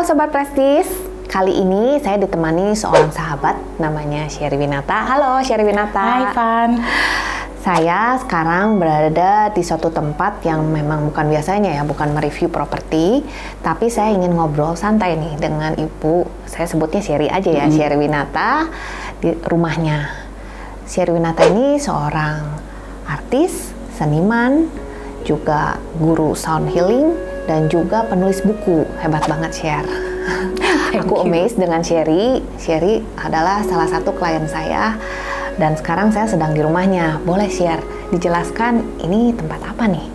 Sobat Prestis, kali ini saya ditemani seorang sahabat namanya Sherry Winata. Halo Sherry Winata. Hai Van. Saya sekarang berada di suatu tempat yang memang bukan biasanya ya, bukan mereview properti, tapi saya ingin ngobrol santai nih dengan ibu, saya sebutnya Sherry aja ya, Sherry Winata di rumahnya. Sherry Winata ini seorang artis, seniman, juga guru sound healing, dan juga penulis buku. Hebat banget Sher. Aku amazed dengan Sherry. Sherry adalah salah satu klien saya dan sekarang saya sedang di rumahnya. Boleh share, dijelaskan ini tempat apa nih?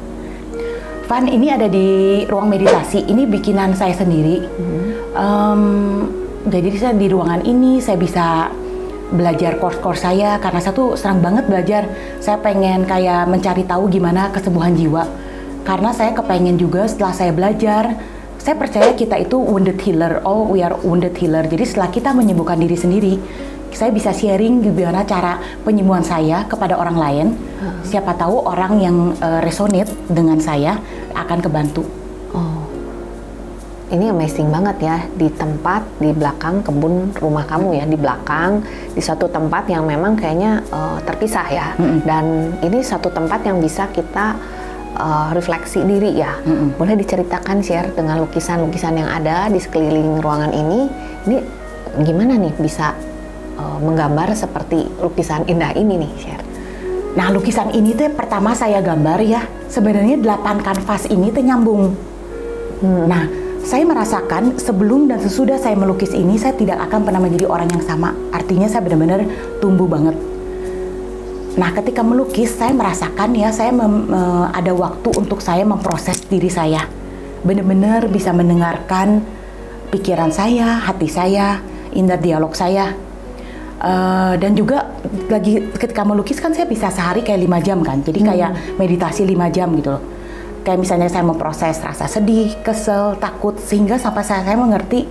Van, ini ada di ruang meditasi. Ini bikinan saya sendiri. Jadi saya di ruangan ini saya bisa belajar course-course saya karena saya tuh senang banget belajar. Saya pengen kayak mencari tahu gimana kesembuhan jiwa. Karena saya kepengen juga setelah saya belajar, saya percaya kita itu wounded healer, all we are wounded healer. Jadi setelah kita menyembuhkan diri sendiri, saya bisa sharing gimana cara penyembuhan saya kepada orang lain. Siapa tahu orang yang resonate dengan saya akan kebantu. Oh, ini amazing banget ya, di tempat di belakang kebun rumah kamu ya, di belakang, di suatu tempat yang memang kayaknya terpisah ya. Dan ini satu tempat yang bisa kita refleksi diri ya. Boleh diceritakan share dengan lukisan-lukisan yang ada di sekeliling ruangan ini gimana nih bisa menggambar seperti lukisan indah ini nih share? Nah, lukisan ini tuh pertama saya gambar ya, sebenarnya 8 kanvas ini tuh nyambung. Nah, saya merasakan sebelum dan sesudah saya melukis ini, saya tidak akan pernah menjadi orang yang sama. Artinya saya benar-benar tumbuh banget. Nah, ketika melukis, saya merasakan ya, saya ada waktu untuk saya memproses diri saya. Benar-benar bisa mendengarkan pikiran saya, hati saya, inner dialog saya. Dan juga lagi ketika melukis kan saya bisa sehari kayak 5 jam kan. Jadi kayak meditasi 5 jam gitu loh. Kayak misalnya saya memproses rasa sedih, kesel, takut, sehingga sampai saya mengerti,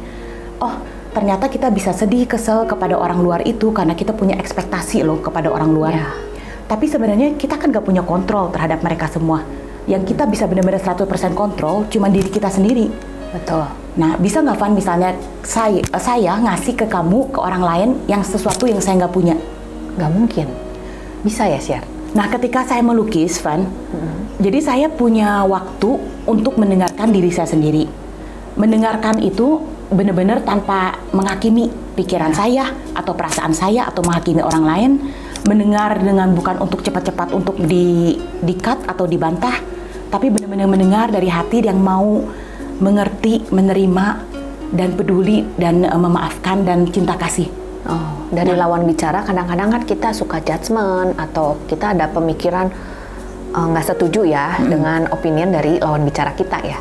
oh ternyata kita bisa sedih, kesel kepada orang luar itu karena kita punya ekspektasi loh kepada orang luar. Yeah. Tapi sebenarnya kita kan gak punya kontrol terhadap mereka semua. Yang kita bisa benar-benar 100% kontrol cuma diri kita sendiri. Betul. Nah, bisa nggak Van misalnya saya ngasih ke kamu, ke orang lain yang sesuatu yang saya nggak punya? Nggak mungkin. Bisa ya share? Nah, ketika saya melukis Van, jadi saya punya waktu untuk mendengarkan diri saya sendiri. Mendengarkan itu benar-benar tanpa menghakimi pikiran saya atau perasaan saya atau menghakimi orang lain. Mendengar dengan bukan untuk cepat-cepat untuk di-cut atau dibantah, tapi benar-benar mendengar dari hati yang mau mengerti, menerima, dan peduli, dan memaafkan, dan cinta kasih. Oh, dari lawan bicara kadang-kadang kan kita suka judgement atau kita ada pemikiran nggak setuju ya dengan opinion dari lawan bicara kita ya.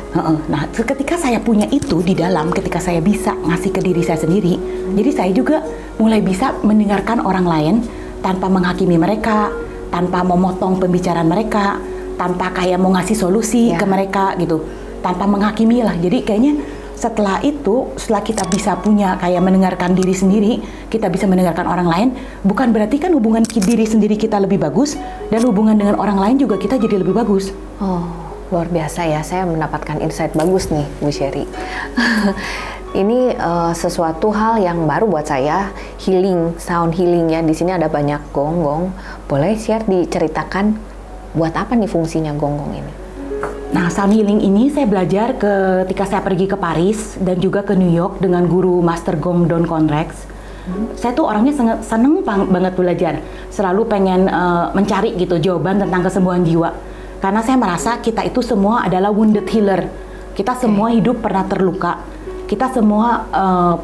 Nah, ketika saya punya itu di dalam, ketika saya bisa ngasih ke diri saya sendiri, jadi saya juga mulai bisa mendengarkan orang lain tanpa menghakimi mereka, tanpa memotong pembicaraan mereka, tanpa kayak mau ngasih solusi ke mereka gitu, tanpa menghakimi lah. Jadi kayaknya setelah itu, setelah kita bisa punya kayak mendengarkan diri sendiri, kita bisa mendengarkan orang lain, bukan berarti kan hubungan diri sendiri kita lebih bagus, dan hubungan dengan orang lain juga kita jadi lebih bagus. Oh, luar biasa ya, saya mendapatkan insight bagus nih Bu Sherry. Ini sesuatu hal yang baru buat saya, healing, sound healing ya. Di sini ada banyak gonggong. Boleh share diceritakan buat apa nih fungsinya gonggong ini? Nah, sound healing ini saya belajar ketika saya pergi ke Paris dan juga ke New York dengan guru Master Gong Don Conrex. Saya tuh orangnya seneng banget belajar, selalu pengen mencari gitu jawaban tentang kesembuhan jiwa. Karena saya merasa kita itu semua adalah wounded healer. Kita semua hidup pernah terluka. Kita semua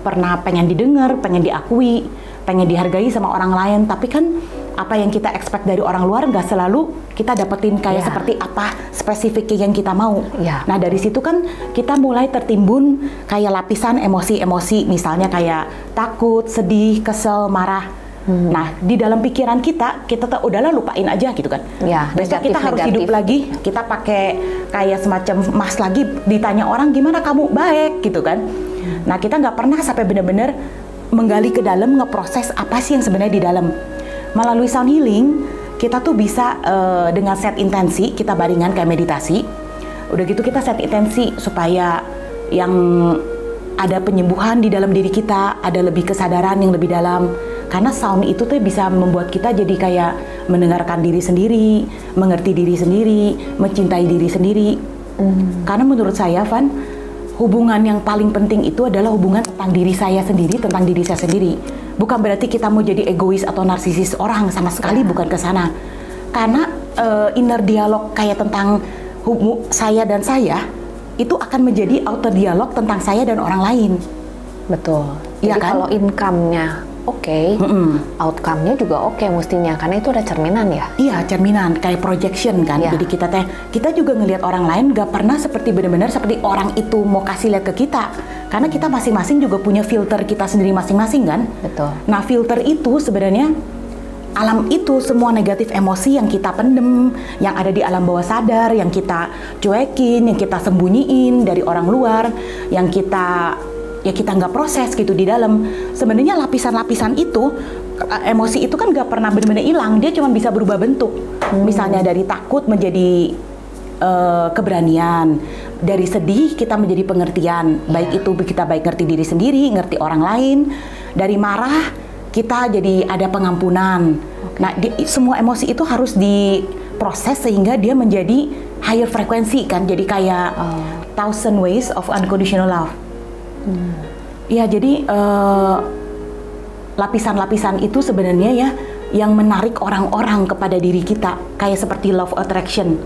pernah pengen didengar, pengen diakui, pengen dihargai sama orang lain. Tapi kan apa yang kita expect dari orang luar nggak selalu kita dapetin kayak seperti apa spesifik yang kita mau. Nah, dari situ kan kita mulai tertimbun kayak lapisan emosi-emosi, misalnya kayak takut, sedih, kesel, marah. Nah, di dalam pikiran kita tuh udahlah lupain aja gitu kan. Besok kita harus hidup lagi, kita pakai kayak semacam emas lagi, ditanya orang gimana kamu, baik gitu kan. Nah, kita nggak pernah sampai benar-benar menggali ke dalam, ngeproses apa sih yang sebenarnya di dalam. Melalui sound healing, kita tuh bisa dengan set intensi, kita baringan kayak meditasi. Udah gitu kita set intensi supaya yang ada penyembuhan di dalam diri kita, ada lebih kesadaran yang lebih dalam. Karena sound itu tuh bisa membuat kita jadi kayak mendengarkan diri sendiri, mengerti diri sendiri, mencintai diri sendiri. Karena menurut saya, Van, hubungan yang paling penting itu adalah hubungan tentang diri saya sendiri, tentang diri saya sendiri. Bukan berarti kita mau jadi egois atau narsisis orang, sama sekali bukan ke sana. Karena inner dialog kayak tentang saya dan saya, itu akan menjadi outer dialog tentang saya dan orang lain. Betul. Iya Jadi kan? kalau income-nya oke, outcome-nya juga oke mestinya, karena itu ada cerminan ya. Iya, cerminan kayak projection kan. Iya. Jadi kita juga ngelihat orang lain gak pernah seperti benar-benar seperti orang itu mau kasih lihat ke kita. Karena kita masing-masing juga punya filter kita sendiri masing-masing kan. Betul. Nah, filter itu sebenarnya alam itu semua negatif emosi yang kita pendem, yang ada di alam bawah sadar, yang kita cuekin, yang kita sembunyiin dari orang luar, yang kita nggak proses gitu di dalam. Sebenarnya lapisan-lapisan itu, emosi itu kan nggak pernah benar-benar hilang, dia cuma bisa berubah bentuk. Misalnya dari takut menjadi keberanian, dari sedih kita menjadi pengertian, baik itu kita baik ngerti diri sendiri, ngerti orang lain, dari marah kita jadi ada pengampunan. Nah, semua emosi itu harus diproses sehingga dia menjadi higher frekuensi kan, jadi kayak thousand ways of unconditional love. Ya, jadi lapisan-lapisan itu sebenarnya ya yang menarik orang-orang kepada diri kita, kayak seperti love attraction.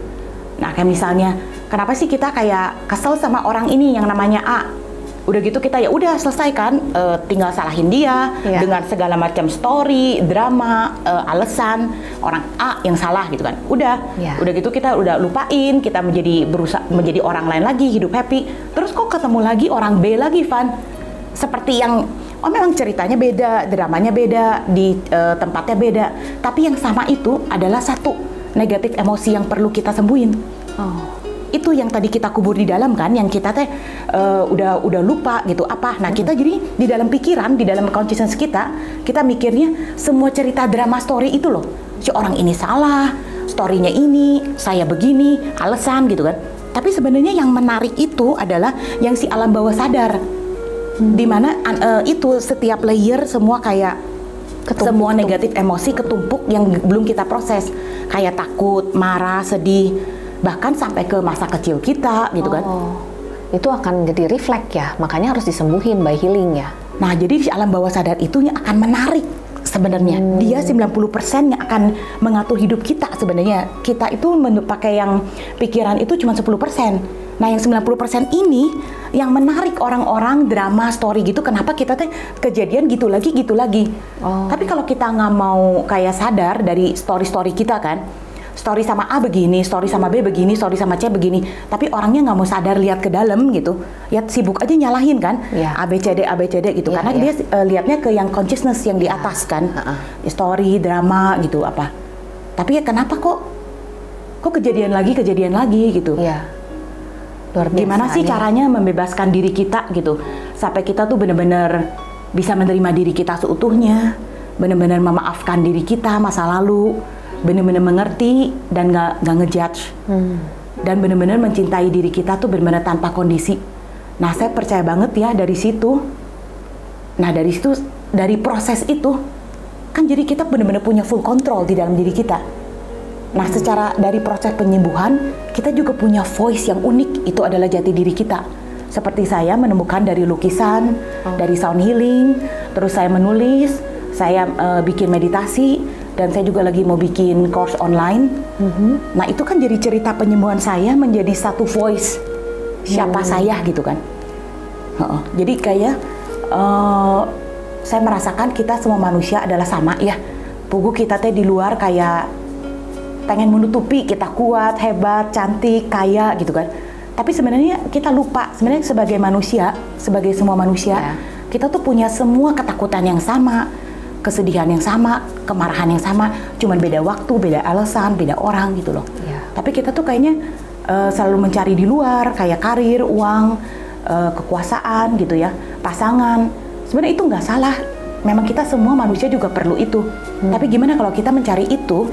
Nah, kayak misalnya, kenapa sih kita kayak kesel sama orang ini yang namanya A? Udah gitu kita ya udah selesai kan, tinggal salahin dia dengan segala macam story, drama, alasan orang A yang salah gitu kan. Udah gitu kita udah lupain, kita berusaha menjadi orang lain lagi, hidup happy. Terus kok ketemu lagi orang B lagi, Van? Seperti yang memang ceritanya beda, dramanya beda, di tempatnya beda, tapi yang sama itu adalah satu negatif emosi yang perlu kita sembuhin. Itu yang tadi kita kubur di dalam kan, yang kita udah lupa gitu apa. Nah, kita jadi di dalam pikiran, di dalam consciousness kita mikirnya semua cerita drama story itu loh. Si orang ini salah, storynya ini, saya begini, alasan gitu kan. Tapi sebenarnya yang menarik itu adalah yang si alam bawah sadar. Dimana itu setiap layer semua kayak semua negatif emosi ketumpuk yang belum kita proses. Kayak takut, marah, sedih, bahkan sampai ke masa kecil kita gitu kan. Itu akan jadi refleks ya, makanya harus disembuhin by healing ya. Nah, jadi si alam bawah sadar itu yang akan menarik sebenarnya. Dia 90% yang akan mengatur hidup kita sebenarnya. Kita itu pakai yang pikiran itu cuma 10%. Nah, yang 90% ini yang menarik orang-orang, drama, story gitu. Kenapa kita kejadian gitu lagi. Tapi kalau kita nggak mau kayak sadar dari story-story kita kan, story sama A begini, story sama B begini, story sama C begini, tapi orangnya nggak mau sadar lihat ke dalam gitu, ya sibuk aja nyalahin kan, A B C D gitu, karena dia lihatnya ke yang consciousness yang di atas kan, story, drama gitu apa. Tapi ya kenapa kok kejadian lagi gitu? Gimana sih caranya membebaskan diri kita gitu, sampai kita tuh bener-bener bisa menerima diri kita seutuhnya, bener-bener memaafkan diri kita masa lalu, bener-bener mengerti dan nggak ngejudge, dan bener-bener mencintai diri kita tuh bener-bener tanpa kondisi. Nah, saya percaya banget ya dari situ. Nah, dari proses itu kan jadi kita bener-bener punya full control di dalam diri kita. Nah, secara dari proses penyembuhan kita juga punya voice yang unik, itu adalah jati diri kita. Seperti saya menemukan dari lukisan, dari sound healing, terus saya menulis, saya bikin meditasi, dan saya juga lagi mau bikin course online. Nah, itu kan jadi cerita penyembuhan saya menjadi satu voice siapa saya gitu kan. Jadi kayak saya merasakan kita semua manusia adalah sama ya. Pugu kita di luar kayak pengen menutupi kita kuat, hebat, cantik, kaya gitu kan. Tapi sebenarnya kita lupa, sebenarnya sebagai manusia, sebagai semua manusia, kita tuh punya semua ketakutan yang sama, kesedihan yang sama, kemarahan yang sama, cuman beda waktu, beda alasan, beda orang gitu loh. Tapi kita tuh kayaknya selalu mencari di luar, kayak karir, uang, kekuasaan gitu ya, pasangan. Sebenarnya itu nggak salah, memang kita semua manusia juga perlu itu. Tapi gimana kalau kita mencari itu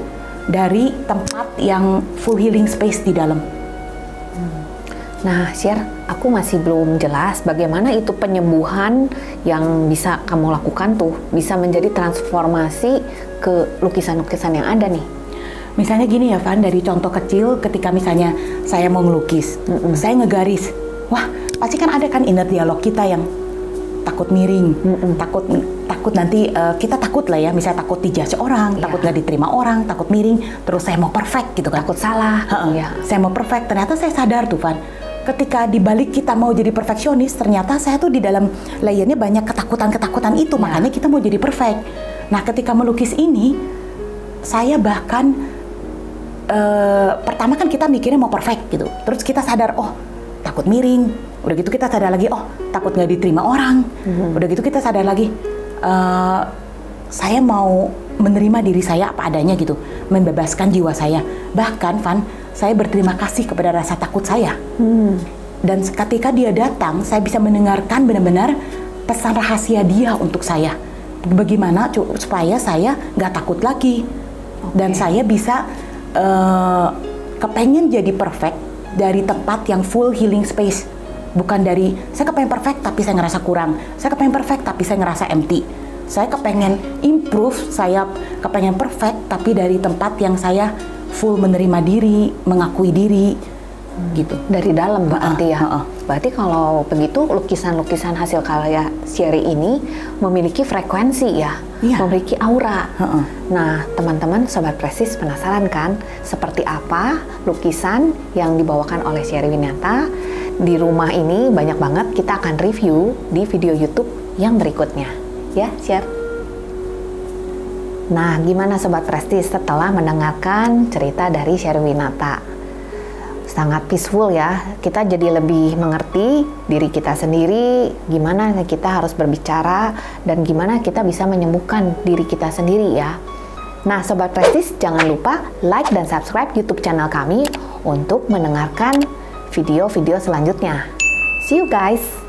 dari tempat yang full healing space di dalam? Nah, Sher, aku masih belum jelas bagaimana itu penyembuhan yang bisa kamu lakukan tuh bisa menjadi transformasi ke lukisan-lukisan yang ada nih. Misalnya gini ya Van, dari contoh kecil ketika misalnya saya mau ngelukis, saya ngegaris, wah pasti kan ada kan inner dialog kita yang takut miring, takut nanti kita takut lah ya, misalnya takut dijudge orang, takut nggak diterima orang, takut miring, terus saya mau perfect gitu kan, Takut salah. saya mau perfect. Ternyata saya sadar tuh Van, ketika dibalik kita mau jadi perfeksionis, ternyata saya tuh di dalam layernya banyak ketakutan itu, makanya kita mau jadi perfect. Nah, ketika melukis ini, saya bahkan pertama kan kita mikirnya mau perfect gitu, terus kita sadar, oh takut miring, udah gitu kita sadar lagi, oh takut nggak diterima orang, udah gitu kita sadar lagi, saya mau menerima diri saya apa adanya gitu, membebaskan jiwa saya. Bahkan Van, saya berterima kasih kepada rasa takut saya. Dan ketika dia datang, saya bisa mendengarkan benar-benar pesan rahasia dia untuk saya. Bagaimana supaya saya nggak takut lagi. Dan saya bisa kepengen jadi perfect dari tempat yang full healing space. Bukan dari, saya kepengen perfect tapi saya ngerasa kurang. Saya kepengen perfect tapi saya ngerasa empty. Saya kepengen improve, saya kepengen perfect tapi dari tempat yang saya full menerima diri, mengakui diri, gitu. Dari dalam berarti ya. Berarti kalau begitu lukisan-lukisan hasil karya Sherry ini memiliki frekuensi ya, memiliki aura. Nah, teman-teman Sobat Prestis penasaran kan seperti apa lukisan yang dibawakan oleh Sherry Winata? Di rumah ini banyak banget, kita akan review di video YouTube yang berikutnya. Ya, share. Nah, gimana Sobat Prestis setelah mendengarkan cerita dari Sherry Winata? Sangat peaceful ya, kita jadi lebih mengerti diri kita sendiri, gimana kita harus berbicara, dan gimana kita bisa menyembuhkan diri kita sendiri ya. Nah, Sobat Prestis jangan lupa like dan subscribe YouTube channel kami untuk mendengarkan video-video selanjutnya. See you guys!